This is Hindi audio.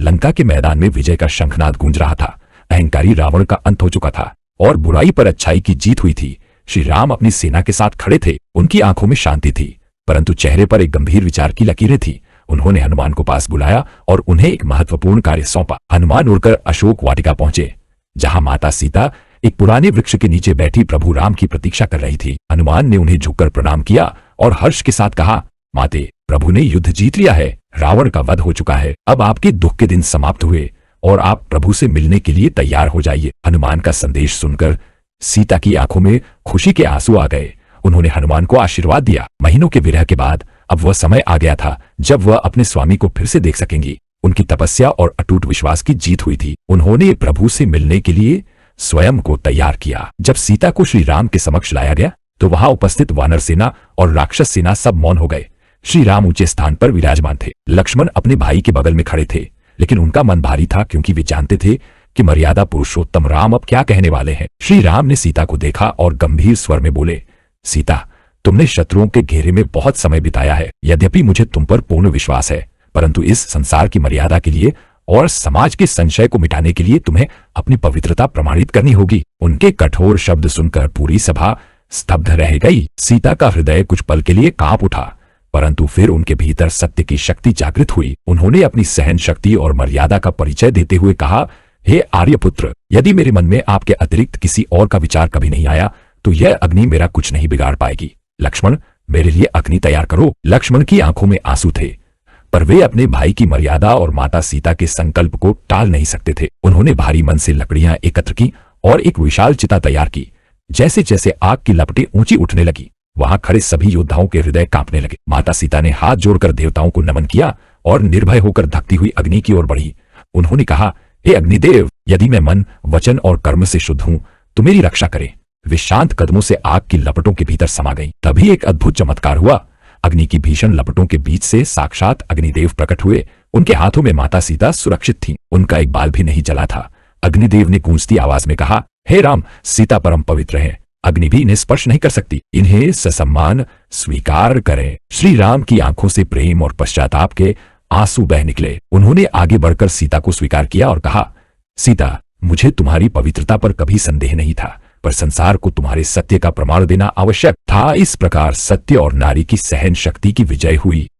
लंका के मैदान में विजय का शंखनाद गूंज रहा था। अहंकारी रावण का अंत हो चुका था और बुराई पर अच्छाई की जीत हुई थी। श्री राम अपनी सेना के साथ खड़े थे। उनकी आंखों में शांति थी, परंतु चेहरे पर एक गंभीर विचार की लकीरें थी। उन्होंने हनुमान को पास बुलाया और उन्हें एक महत्वपूर्ण कार्य सौंपा। हनुमान उड़कर अशोक वाटिका पहुंचे, जहां माता सीता एक पुराने वृक्ष के नीचे बैठी प्रभु राम की प्रतीक्षा कर रही थी। हनुमान ने उन्हें झुककर प्रणाम किया और हर्ष के साथ कहा, माते, प्रभु ने युद्ध जीत लिया है, रावण का वध हो चुका है। अब आपके दुख के दिन समाप्त हुए और आप प्रभु से मिलने के लिए तैयार हो जाइए। हनुमान का संदेश सुनकर सीता की आंखों में खुशी के आंसू आ गए। उन्होंने हनुमान को आशीर्वाद दिया। महीनों के विरह के बाद अब वह समय आ गया था जब वह अपने स्वामी को फिर से देख सकेंगी। उनकी तपस्या और अटूट विश्वास की जीत हुई थी। उन्होंने प्रभु से मिलने के लिए स्वयं को तैयार किया। जब सीता को श्री राम के समक्ष लाया गया तो वहां उपस्थित वानर सेना और राक्षस सेना सब मौन हो गए। श्री राम ऊंचे स्थान पर विराजमान थे। लक्ष्मण अपने भाई के बगल में खड़े थे, लेकिन उनका मन भारी था क्योंकि वे जानते थे कि मर्यादा पुरुषोत्तम राम अब क्या कहने वाले हैं। श्री राम ने सीता को देखा और गंभीर स्वर में बोले, सीता, तुमने शत्रुओं के घेरे में बहुत समय बिताया है। यद्यपि मुझे तुम पर पूर्ण विश्वास है, परंतु इस संसार की मर्यादा के लिए और समाज के संशय को मिटाने के लिए तुम्हें अपनी पवित्रता प्रमाणित करनी होगी। उनके कठोर शब्द सुनकर पूरी सभा स्तब्ध रह गई। सीता का हृदय कुछ पल के लिए कांप उठा, परंतु फिर उनके भीतर सत्य की शक्ति जागृत हुई। उन्होंने अपनी सहन शक्ति और मर्यादा का परिचय देते हुए कहा, हे आर्यपुत्र, यदि मेरे मन में आपके अतिरिक्त किसी और का विचार कभी नहीं आया तो यह अग्नि मेरा कुछ नहीं बिगाड़ पाएगी। लक्ष्मण, मेरे लिए अग्नि तैयार करो। लक्ष्मण की आंखों में आंसू थे, पर वे अपने भाई की मर्यादा और माता सीता के संकल्प को टाल नहीं सकते थे। उन्होंने भारी मन से लकड़ियां एकत्र की और एक विशाल चिता तैयार की। जैसे जैसे आग की लपटें ऊंची उठने लगी, वहां खड़े सभी योद्धाओं के हृदय कांपने लगे। माता सीता ने हाथ जोड़कर देवताओं को नमन किया और निर्भय होकर धकती हुई अग्नि की ओर बढ़ी। उन्होंने कहा, हे अग्निदेव, यदि मैं मन, वचन और कर्म से शुद्ध हूं तो मेरी रक्षा करें। वे शांत कदमों से आग की लपटों के भीतर समा गईं। तभी एक अद्भुत चमत्कार हुआ। अग्नि की भीषण लपटों के बीच से साक्षात अग्निदेव प्रकट हुए। उनके हाथों में माता सीता सुरक्षित थीं। उनका एक बाल भी नहीं जला था। अग्निदेव ने गूंजती आवाज में कहा, हे राम, सीता परम पवित्र हैं, अग्नि भी इन्हें स्पर्श नहीं कर सकती। इन्हें ससम्मान स्वीकार करें। श्री राम की आंखों से प्रेम और पश्चाताप के आंसू बह निकले। उन्होंने आगे बढ़कर सीता को स्वीकार किया और कहा, सीता, मुझे तुम्हारी पवित्रता पर कभी संदेह नहीं था, पर संसार को तुम्हारे सत्य का प्रमाण देना आवश्यक था। इस प्रकार सत्य और नारी की सहन शक्ति की विजय हुई।